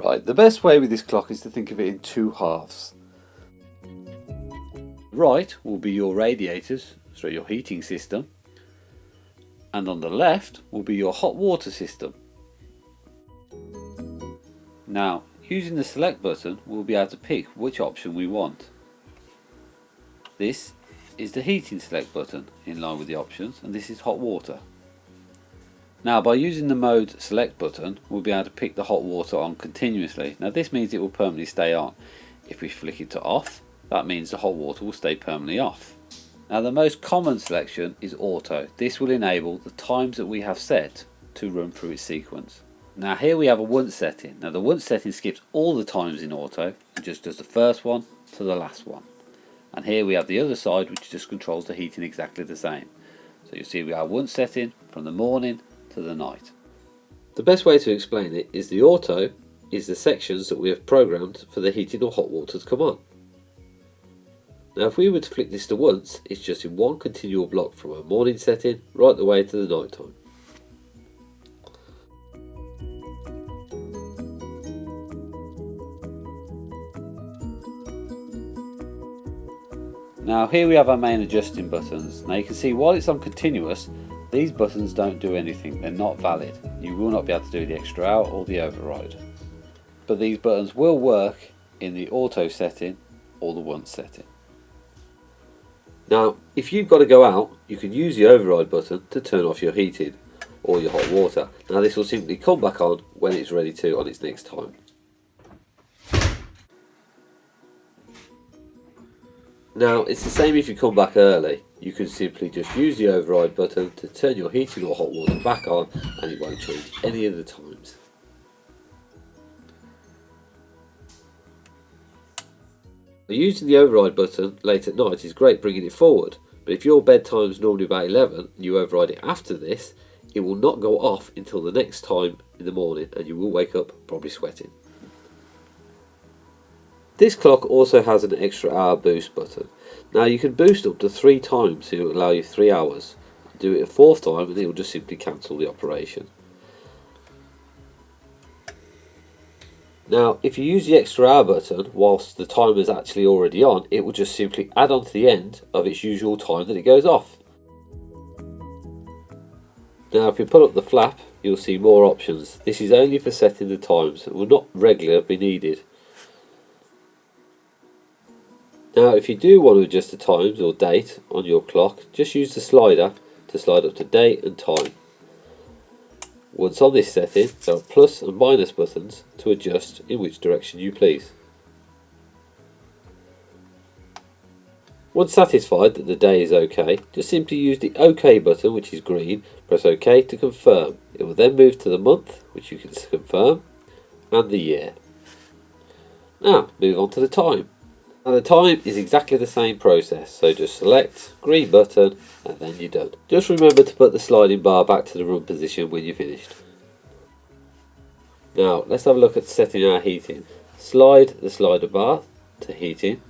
Right, the best way with this clock is to think of it in two halves. Right will be your radiators, so your heating system, and on the left will be your hot water system. Now, using the select button, we'll be able to pick which option we want. This is the heating select button in line with the options, and this is hot water. Now, by using the mode select button, we'll be able to pick the hot water on continuously. Now, this means it will permanently stay on. If we flick it to off, that means the hot water will stay permanently off. Now, the most common selection is auto. This will enable the times that we have set to run through its sequence. Now, here we have a once setting. Now, the once setting skips all the times in auto and just does the first one to the last one. And here we have the other side, which just controls the heating exactly the same. So you'll see we have once setting from the morning to the night. The best way to explain it is the auto is the sections that we have programmed for the heating or hot water to come on. Now, if we were to flick this to once, it's just in one continual block from our morning setting right the way to the night time. Now, here we have our main adjusting buttons. Now, you can see while it's on continuous, these buttons don't do anything, they're not valid. You will not be able to do the extra out or the override. But these buttons will work in the auto setting or the once setting. Now, if you've got to go out, you can use the override button to turn off your heating or your hot water. Now, this will simply come back on when it's ready to on its next time. Now, it's the same if you come back early. You can simply just use the override button to turn your heating or hot water back on, and it won't change any of the times. Using the override button late at night is great bringing it forward, but if your bedtime is normally about 11 and you override it after this, it will not go off until the next time in the morning, and you will wake up probably sweating. This clock also has an extra hour boost button. Now, you can boost up to 3 times, so it will allow you 3 hours. Do it a 4th time and it will just simply cancel the operation. Now, if you use the extra hour button whilst the timer is actually already on, it will just simply add on to the end of its usual time that it goes off. Now, if we pull up the flap, you'll see more options. This is only for setting the times and will not regularly be needed. Now, if you do want to adjust the times or date on your clock, just use the slider to slide up to date and time. Once on this setting, there are plus and minus buttons to adjust in which direction you please. Once satisfied that the day is OK, just simply use the OK button, which is green, press OK to confirm. It will then move to the month, which you can confirm, and the year. Now, move on to the time. Now, the time is exactly the same process, so just select green button and then you're done. Just remember to put the sliding bar back to the run position when you're finished. Now, let's have a look at setting our heating. Slide the slider bar to heating.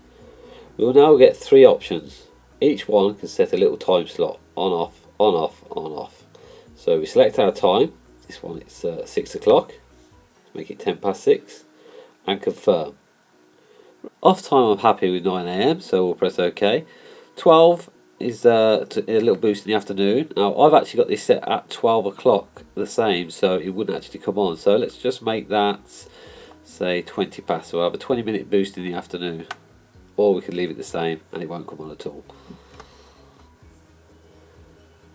We will now get 3 options. Each one can set a little time slot, on, off, on, off, on, off. So we select our time. This one is 6 o'clock. Make it 10 past 6 and confirm. Off time, I'm happy with 9 AM, so we'll press OK. 12 is a little boost in the afternoon. Now, I've actually got this set at 12 o'clock, the same, so it wouldn't actually come on. So let's just make that, say, 20 past. So we'll have a 20-minute boost in the afternoon. Or we can leave it the same and it won't come on at all.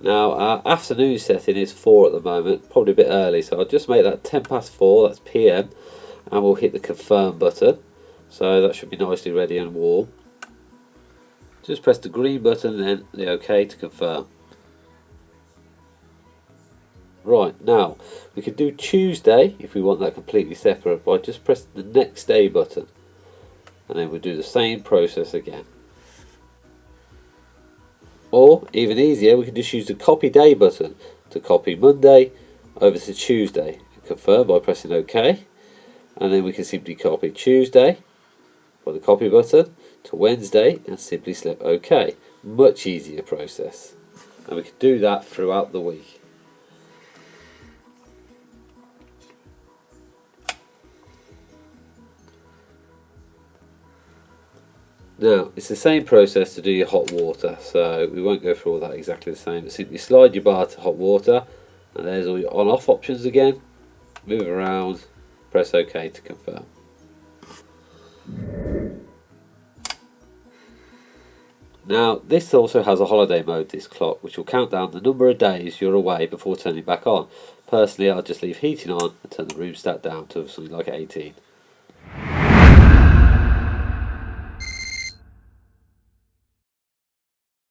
Now, our afternoon setting is 4 at the moment, probably a bit early, so I'll just make that 10 past 4, that's PM, and we'll hit the confirm button. So that should be nicely ready and warm. Just press the green button and then the OK to confirm. Right, now we can do Tuesday if we want that completely separate by just pressing the next day button. And then we'll do the same process again. Or, even easier, we can just use the copy day button to copy Monday over to Tuesday. Confirm by pressing OK. And then we can simply copy Tuesday by the copy button to Wednesday and simply select OK. Much easier process. And we can do that throughout the week. Now, it's the same process to do your hot water, so we won't go through all that exactly the same. Simply slide your bar to hot water, and there's all your on-off options again. Move around, press OK to confirm. Now, this also has a holiday mode, this clock, which will count down the number of days you're away before turning back on. Personally, I'll just leave heating on and turn the room stat down to something like 18.